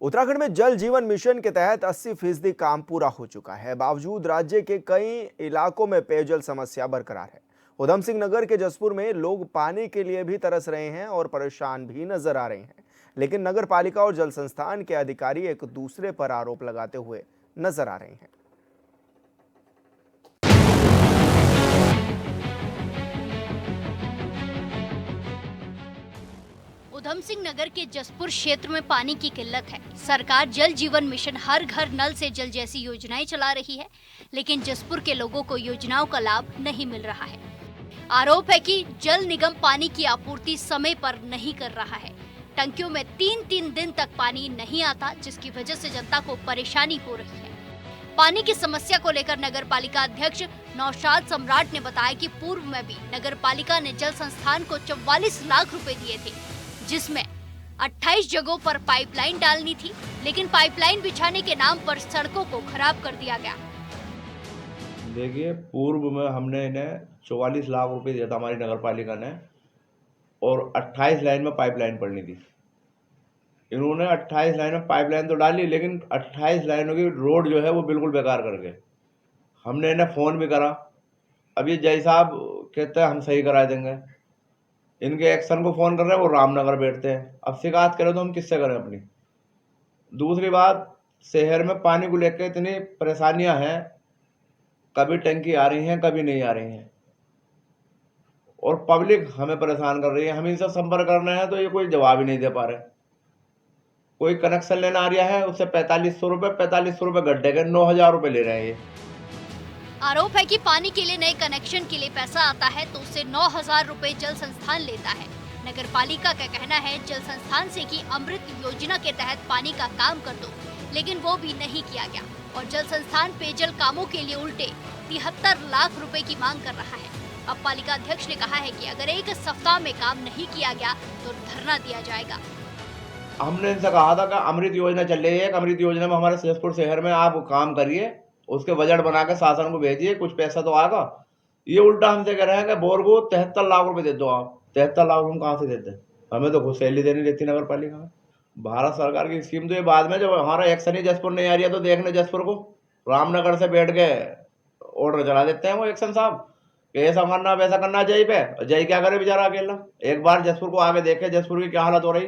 उत्तराखंड में जल जीवन मिशन के तहत 80% काम पूरा हो चुका है। बावजूद राज्य के कई इलाकों में पेयजल समस्या बरकरार है। उधम सिंह नगर के जसपुर में लोग पानी के लिए भी तरस रहे हैं और परेशान भी नजर आ रहे हैं। लेकिन नगर पालिका और जल संस्थान के अधिकारी एक दूसरे पर आरोप लगाते हुए नजर आ रहे हैं। उधम सिंह नगर के जसपुर क्षेत्र में पानी की किल्लत है। सरकार जल जीवन मिशन हर घर नल से जल जैसी योजनाएं चला रही है, लेकिन जसपुर के लोगों को योजनाओं का लाभ नहीं मिल रहा है। आरोप है कि जल निगम पानी की आपूर्ति समय पर नहीं कर रहा है। टंकियों में 3-3 दिन तक पानी नहीं आता, जिसकी वजह से जनता को परेशानी हो रही है। पानी की समस्या को लेकर नगर पालिका अध्यक्ष नौशाद सम्राट ने बताया कि पूर्व में भी नगर पालिका ने जल संस्थान को 44 लाख रुपए दिए थे, जिसमें 28 जगहों पर पाइपलाइन डालनी थी, लेकिन पाइपलाइन बिछाने के नाम पर सड़कों को खराब कर दिया गया। देखिए, पूर्व में हमने इन्हें 44 लाख रुपए दिया था हमारी नगर पालिका ने, और 28 लाइन में पाइपलाइन पड़नी थी। इन्होंने 28 लाइन में पाइपलाइन तो डाली, लेकिन 28 लाइनों की रोड जो है वो बिल्कुल बेकार कर गए। हमने इन्हें फ़ोन भी करा। अब ये जय साहब कहते हैं हम सही करा देंगे। इनके एक्शन को फ़ोन कर रहे हैं, वो रामनगर बैठते हैं। अब शिकायत करें तो हम किससे करें अपनी। दूसरी बात, शहर में पानी को लेकर इतनी परेशानियां हैं, कभी टंकी आ रही हैं, कभी नहीं आ रही हैं, और पब्लिक हमें परेशान कर रही है। हम इनसे संपर्क करना है तो ये कोई जवाब ही नहीं दे पा रहे। कोई कनेक्शन लेना आ रहा है, उससे 4500 रुपये गड्ढे के 9000 रुपये ले रहे हैं ये। आरोप है कि पानी के लिए नए कनेक्शन के लिए पैसा आता है तो उससे 9000 रुपए जल संस्थान लेता है। नगर पालिका का कहना है जल संस्थान से कि अमृत योजना के तहत पानी का काम कर दो, लेकिन वो भी नहीं किया गया और जल संस्थान पेयजल कामों के लिए उल्टे 73 लाख रुपए की मांग कर रहा है। अब पालिका अध्यक्ष ने कहा है कि अगर एक सप्ताह में काम नहीं किया गया तो धरना दिया जाएगा। हमने इनसे कहा था कि अमृत योजना चल रही है, अमृत योजना में हमारे जसपुर शहर में आप काम करिए, उसके बजट बना के शासन को भेजिए, कुछ पैसा तो आएगा। ये उल्टा हमसे कह रहे हैं कि बोर को 73 लाख रुपए दे दो आप। 73 लाख हम कहाँ से देते? हमें तो खुद सैलरी देनी रहती नगर पालिका में। भारत सरकार की स्कीम तो ये बाद में, जब हमारा एक्शन ही जसपुर नहीं आ रही है तो देखने जसपुर को रामनगर से बैठ के ऑर्डर चला देते हैं वो एक्शन साहब कि ऐसा करना वैसा करना। जय पे जय क्या करे बेचारा अकेला। एक बार जसपुर को आगे देखे, जसपुर की क्या हालत हो रही।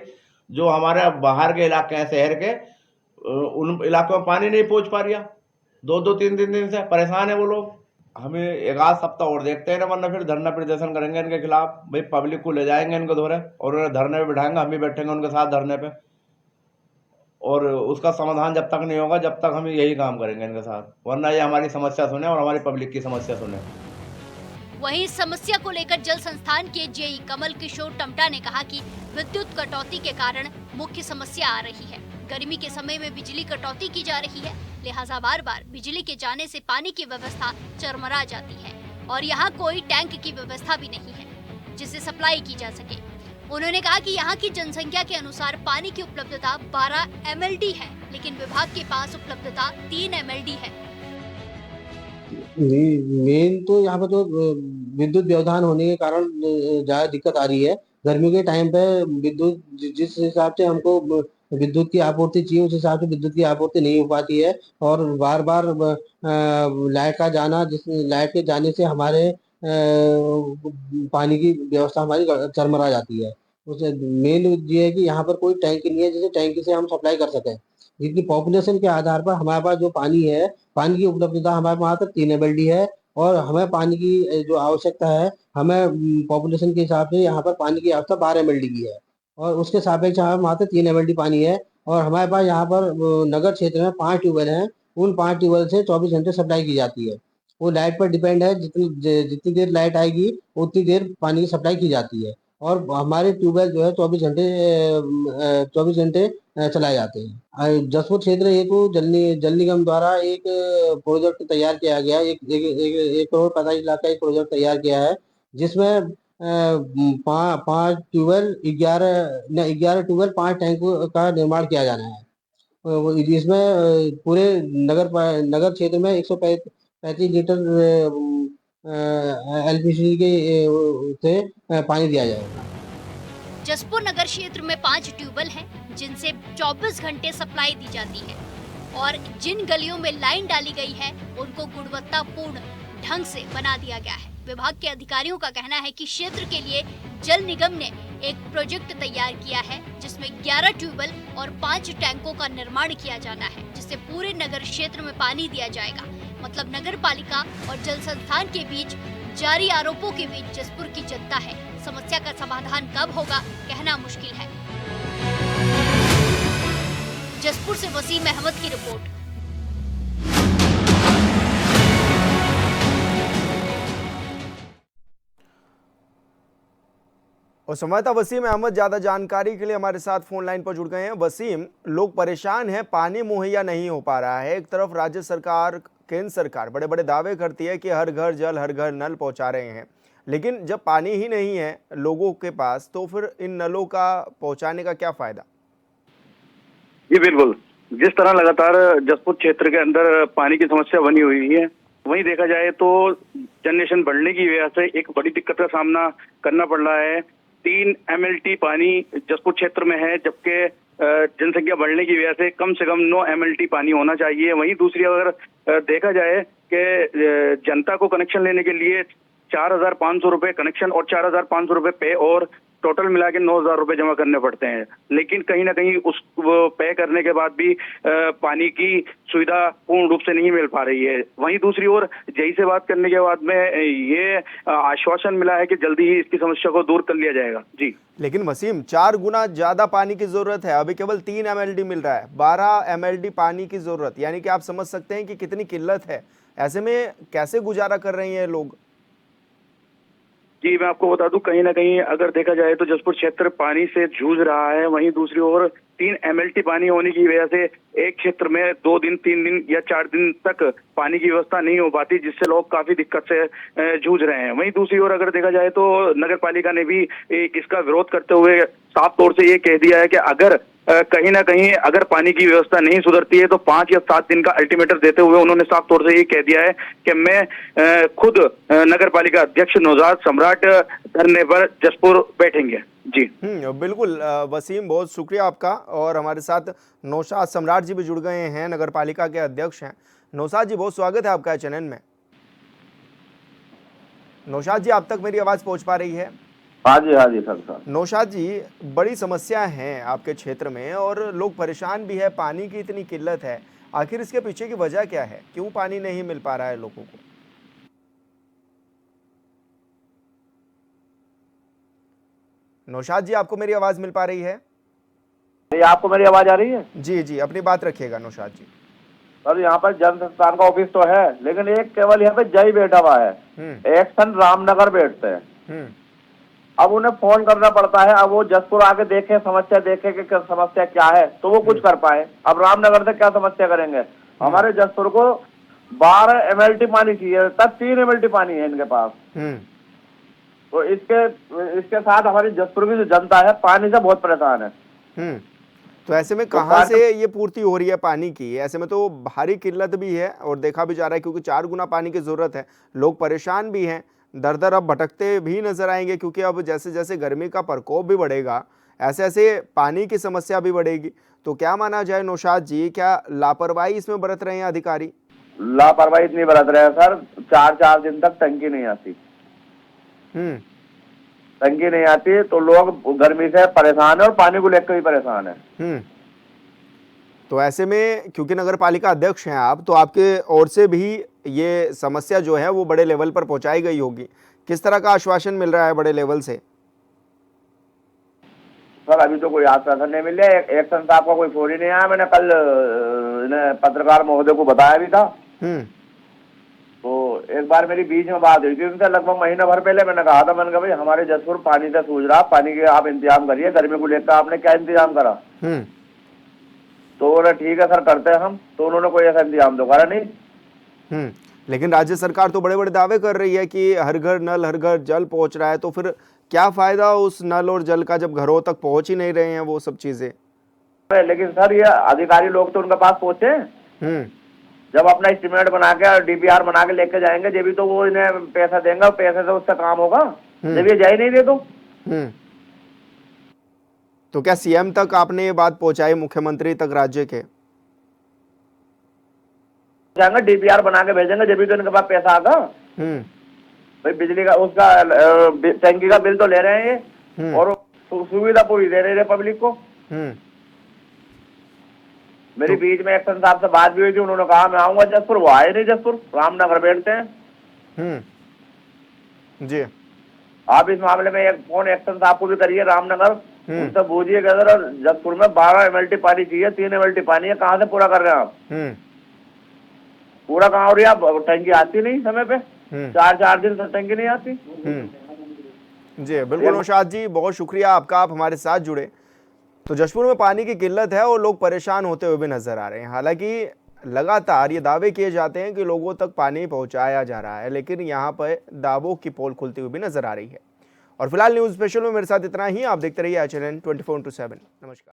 जो हमारे बाहर के इलाके हैं शहर के, उन इलाकों में पानी नहीं पहुंच पा रहा। 2-2 3-3 दिन से परेशान है वो लोग। हमें एक आध सप्ताह और देखते हैं ना, वरना फिर धरना प्रदर्शन करेंगे इनके खिलाफ। भाई पब्लिक को ले जाएंगे इनको धोरे और उन्हें धरने पे बिठाएंगे, हम भी बैठेंगे उनके साथ धरने पे, और उसका समाधान जब तक नहीं होगा जब तक हम यही काम करेंगे इनके साथ, वरना ये हमारी समस्या सुने और हमारी पब्लिक की समस्या सुने। वहीं इस समस्या को लेकर जल संस्थान के जेई कमल किशोर टमटा ने कहा कि विद्युत कटौती के कारण मुख्य समस्या आ रही है। गर्मी के समय में बिजली कटौती की जा रही है, लिहाजा बार बार बिजली के जाने से पानी की व्यवस्था चरमरा जाती है और यहाँ कोई टैंक की व्यवस्था भी नहीं है जिससे सप्लाई की जा सके। उन्होंने कहा कि यहाँ की जनसंख्या के अनुसार पानी की उपलब्धता 12 MLD है, लेकिन विभाग के पास उपलब्धता 3 MLD है। मेन तो यहाँ पे तो विद्युत व्यवधान होने के कारण ज्यादा दिक्कत आ रही है। गर्मी के टाइम पे विद्युत जिस हिसाब से हमको विद्युत की आपूर्ति चाहिए, उस हिसाब से विद्युत की आपूर्ति नहीं हो पाती है और बार बार लाइट का जाना, जिस लाइट के जाने से हमारे पानी की व्यवस्था हमारी चरमरा जाती है। उसे मेन ये है कि यहाँ पर कोई टैंक नहीं है जिसे टैंकी से हम सप्लाई कर सकें। जितनी पॉपुलेशन के आधार पर हमारे पास जो पानी है, पानी की उपलब्धता हमारे वहाँ तक 3 MLD है और हमें पानी की जो आवश्यकता है, हमें पॉपुलेशन के हिसाब से यहाँ पर पानी की आवश्यकता 12 MLD की है और उसके सापेक्ष हमारे वहाँ तक 3 MLD पानी है और हमारे पास यहाँ पर नगर क्षेत्र में 5 ट्यूबवेल हैं। उन 5 ट्यूबवेल से 24 घंटे सप्लाई की जाती है। वो लाइट पर डिपेंड है, जितनी देर लाइट आएगी उतनी देर पानी की सप्लाई की जाती है और हमारे ट्यूबवेल जो है 24 घंटे चलाए जाते हैं। जसपुर क्षेत्र हेतु जल निगम द्वारा एक प्रोजेक्ट तैयार किया गया, 1 करोड़ 45 लाख का एक प्रोजेक्ट तैयार किया है, जिसमें 5 ट्यूबवेल 11 ट्यूबवेल 5 टैंक का निर्माण किया जाना है। इसमें पूरे नगर क्षेत्र में 135 लीटर LPG के से पानी दिया जाएगा। जसपुर नगर क्षेत्र में 5 ट्यूबवेल हैं जिनसे 24 घंटे सप्लाई दी जाती है और जिन गलियों में लाइन डाली गई है उनको गुणवत्तापूर्ण ढंग से बना दिया गया है। विभाग के अधिकारियों का कहना है कि क्षेत्र के लिए जल निगम ने एक प्रोजेक्ट तैयार किया है जिसमें 11 ट्यूबवेल और 5 टैंकों का निर्माण किया जाना है, जिससे पूरे नगर क्षेत्र में पानी दिया जाएगा। मतलब नगर पालिका और जल संस्थान के बीच जारी आरोपों के बीच जसपुर की जनता है। समस्या का समाधान कब होगा कहना मुश्किल है। जसपुर से वसीम अहमद की रिपोर्ट। और संवाददाता वसीम अहमद ज्यादा जानकारी के लिए हमारे साथ फोन लाइन पर जुड़ गए हैं। वसीम, लोग परेशान हैं, पानी मुहैया नहीं हो पा रहा है। एक तरफ राज्य सरकार, केंद्र सरकार बड़े बड़े दावे करती है कि हर घर जल, हर घर नल पहुंचा रहे हैं, लेकिन जब पानी ही नहीं है लोगों के पास तो फिर इन नलों का पहुंचाने का क्या फायदा? जी बिल्कुल, जिस तरह लगातार जसपुर क्षेत्र के अंदर पानी की समस्या बनी हुई है, वहीं देखा जाए तो जनरेशन बढ़ने की वजह से एक बड़ी दिक्कत का सामना करना पड़ रहा है। 3 MLT पानी जसपुर क्षेत्र में है, जबकि जनसंख्या बढ़ने की वजह से कम 9 MLT पानी होना चाहिए। वहीं दूसरी अगर देखा जाए कि जनता को कनेक्शन लेने के लिए 4,500 रुपए कनेक्शन और 4,500 रुपए पे और टोटल मिला के 9,000 रुपए जमा करने पड़ते हैं, लेकिन कहीं ना कहीं उस पे करने के बाद भी पानी की सुविधा पूर्ण रूप से नहीं मिल पा रही है। वहीं दूसरी ओर जेई से बात करने के बाद में ये आश्वासन मिला है कि जल्दी ही इसकी समस्या को दूर कर लिया जाएगा। जी, लेकिन वसीम, 4 गुना ज्यादा पानी की जरूरत है, अभी केवल 3 MLD मिल रहा है, 12 MLD पानी की जरूरत, यानी कि आप समझ सकते हैं कि कितनी किल्लत है। ऐसे में कैसे गुजारा कर रहे हैं लोग? जी, मैं आपको बता दूं, कहीं ना कहीं अगर देखा जाए तो जसपुर क्षेत्र पानी से जूझ रहा है। वहीं दूसरी ओर 3 MLT पानी होने की वजह से एक क्षेत्र में 2 दिन, 3 दिन या 4 दिन तक पानी की व्यवस्था नहीं हो पाती, जिससे लोग काफी दिक्कत से जूझ रहे हैं। वहीं दूसरी ओर अगर देखा जाए तो नगर पालिका ने भी इसका विरोध करते हुए साफ तौर से ये कह दिया है कि अगर कहीं ना कहीं अगर पानी की व्यवस्था नहीं सुधरती है तो 5 या 7 दिन का अल्टीमेटम देते हुए उन्होंने साफ तौर से ये कह दिया है कि मैं खुद नगर पालिका अध्यक्ष नौशाद सम्राट धरने पर जसपुर बैठेंगे। जी बिल्कुल वसीम, बहुत शुक्रिया आपका। और हमारे साथ नौशाद सम्राट जी भी जुड़ गए हैं, नगर पालिका के अध्यक्ष हैं। नौशाद जी, बहुत स्वागत है आपका चैनल में। नौशाद जी, आप तक मेरी आवाज पहुंच पा रही है? हाँ जी सर। नौशाद जी, बड़ी समस्या है आपके क्षेत्र में और लोग परेशान भी है, पानी की इतनी किल्लत है, आखिर इसके पीछे की वजह क्या है? क्यों पानी नहीं मिल पा रहा है लोगों को? नौशाद जी, आपको मेरी आवाज मिल पा रही है? आपको मेरी आवाज आ रही है? जी, अपनी बात रखिएगा नौशाद जी। सर, यहाँ पर जन संस्थान का ऑफिस तो है, लेकिन एक केवल यहाँ पे जय बैठा हुआ है, एक्शन रामनगर बैठते हैं। अब उन्हें फोन करना पड़ता है, अब वो जसपुर आके देखे, समस्या देखे कि समस्या क्या है तो वो कुछ कर पाए। अब रामनगर से क्या समस्या करेंगे? हमारे जसपुर को 12 MLT पानी चाहिए, तब 3 MLT पानी है इनके पास। तो इसके साथ हमारी जसपुर की जो जनता है पानी से बहुत परेशान है। तो ऐसे में कहाँ से ये पूर्ति हो रही है पानी की? ऐसे में तो भारी किल्लत भी है और देखा भी जा रहा है, क्योंकि 4 गुना पानी की जरूरत है। लोग परेशान भी हैं, दर दर अब भटकते भी नजर आएंगे, क्योंकि अब जैसे जैसे गर्मी का प्रकोप भी बढ़ेगा, ऐसे ऐसे पानी की समस्या भी बढ़ेगी। तो क्या माना जाए नौशाद जी, क्या लापरवाही इसमें बरत रहे हैं अधिकारी? लापरवाही इतनी बरत रहे हैं सर, 4 दिन तक टंकी नहीं आती। टंकी नहीं आती तो लोग गर्मी से परेशान है और पानी को लेकर भी परेशान है। तो ऐसे में, क्योंकि नगर पालिका अध्यक्ष हैं आप, तो आपके ओर से भी ये समस्या जो है वो बड़े लेवल पर पहुंचाई गई होगी। किस तरह का आश्वासन मिल रहा है बड़े लेवल से? सर, अभी तो कोई आश्वासन नहीं मिले। एक्शन साहब का कोई फोन ही नहीं आया। मैंने कल पत्रकार महोदय को बताया भी था। तो एक बार मेरी बीच में बात हुई थी उनसे, लगभग महीना भर पहले। मैंने कहा था, मैंने कहा भाई हमारे जसपुर पानी से सूझ रहा, पानी के आप इंतजाम करिए। गर्मी को लेकर आपने क्या इंतजाम करा? तो बोले ठीक है सर, करते हैं हम। तो उन्होंने कोई ऐसा इंतजाम तो करा नहीं। लेकिन राज्य सरकार तो बड़े बड़े दावे कर रही है कि हर घर नल, हर घर जल पहुंच रहा है। तो फिर क्या फायदा उस नल और जल का जब घरों तक पहुंच ही नहीं रहे हैं वो सब चीजें? लेकिन सर, ये अधिकारी लोग तो उनके पास पहुंचे, जब अपना एस्टिमेट बना के और DPR बना के लेके जाएंगे, जब भी तो वो इन्हें पैसा देंगे, पैसे से उसका काम होगा। जब ये जा ही नहीं दे तो तो क्या सीएम तक आपने ये बात पहुंचाई, मुख्यमंत्री तक राज्य के? जाएंगे डीपीआर बना के भेजेंगे, जब भी तो इनके पास पैसा आगा। भाई बिजली का उसका टैंकी का बिल तो ले रहे हैं ये, और सुविधा पूरी दे रहे हैं पब्लिक को। मेरी बीच में एक्शन साहब से बात भी हुई थी, उन्होंने कहा मैं आऊंगा जसपुर, वो आए नहीं जसपुर, रामनगर बैठते हैं। जी, आप इस मामले में एक फोन एक्शन साहब को भी करिए रामनगर, उनसे पूछिए कि अगर जसपुर में 12 MLT पानी चाहिए, 3 MLT पानी है, कहाँ से पूरा कर रहे हैं आप? पूरा कहाँ हो रही है? आप टंकी आती नहीं समय पे, 4 दिन से टंकी नहीं आती। जी बिल्कुल नौशाद जी, बहुत शुक्रिया आपका, आप हमारे साथ जुड़े। तो जशपुर में पानी की किल्लत है और लोग परेशान होते हुए भी नजर आ रहे हैं। हालांकि लगातार ये दावे किए जाते हैं कि लोगों तक पानी पहुंचाया जा रहा है, लेकिन यहाँ पर दावों की पोल खुलती हुई भी नजर आ रही है। और फिलहाल न्यूज स्पेशल में मेरे साथ इतना ही। आप देखते रहिए HNN 24/7। नमस्कार।